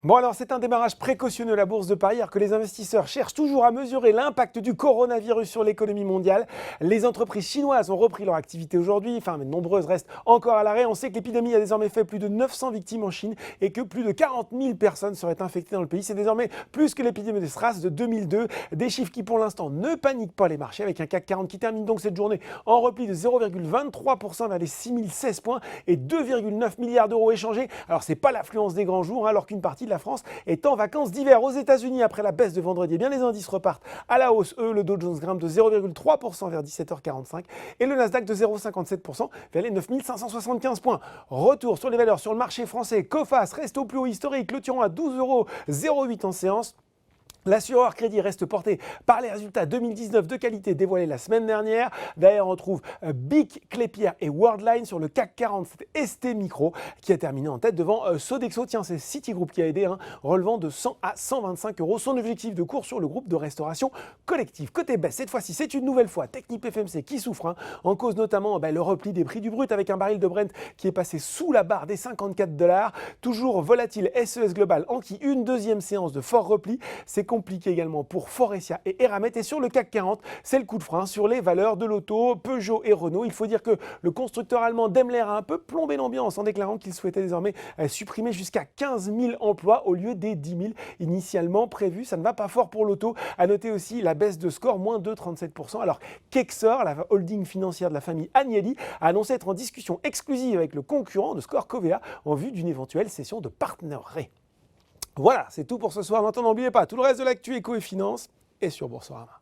Bon alors c'est un démarrage précautionneux à la Bourse de Paris alors que les investisseurs cherchent toujours à mesurer l'impact du coronavirus sur l'économie mondiale. Les entreprises chinoises ont repris leur activité aujourd'hui, mais nombreuses restent encore à l'arrêt. On sait que l'épidémie a désormais fait plus de 900 victimes en Chine et que plus de 40 000 personnes seraient infectées dans le pays. C'est désormais plus que l'épidémie de SRAS de 2002. Des chiffres qui pour l'instant ne paniquent pas les marchés avec un CAC 40 qui termine donc cette journée en repli de 0,23% vers les 6016 points et 2,9 milliards d'euros échangés. Alors c'est pas l'affluence des grands jours alors qu'une partie de la France est en vacances d'hiver. Aux États-Unis, après la baisse de vendredi, eh bien les indices repartent à la hausse. Le Dow Jones grimpe de 0,3% vers 17h45 et le Nasdaq de 0,57% vers les 9575 points. Retour sur les valeurs sur le marché français. Coface reste au plus haut historique, clôturant à 12,08 € en séance. L'assureur crédit reste porté par les résultats 2019 de qualité dévoilés la semaine dernière. D'ailleurs, on trouve BIC, Klépierre et Worldline sur le CAC 40. C'est ST Micro qui a terminé en tête devant Sodexo. Tiens, c'est Citigroup qui a aidé, relevant de 100 à 125 € son objectif de cours sur le groupe de restauration collective. Côté baisse, cette fois-ci, c'est une nouvelle fois Technip FMC qui souffre, en cause notamment le repli des prix du brut avec un baril de Brent qui est passé sous la barre des 54 $. Toujours volatile, SES Global enquille une deuxième séance de fort repli. C'est compliqué également pour Forestia et Eramet. Et sur le CAC 40, c'est le coup de frein sur les valeurs de l'auto, Peugeot et Renault. Il faut dire que le constructeur allemand Daimler a un peu plombé l'ambiance en déclarant qu'il souhaitait désormais supprimer jusqu'à 15 000 emplois au lieu des 10 000 initialement prévus. Ça ne va pas fort pour l'auto. À noter aussi la baisse de score, moins 2,37%. Alors qu'Exor, la holding financière de la famille Agnelli, a annoncé être en discussion exclusive avec le concurrent de Score Covea en vue d'une éventuelle cession de partenariat. Voilà, c'est tout pour ce soir. Maintenant, n'oubliez pas, tout le reste de l'actu éco et finance est sur Boursorama.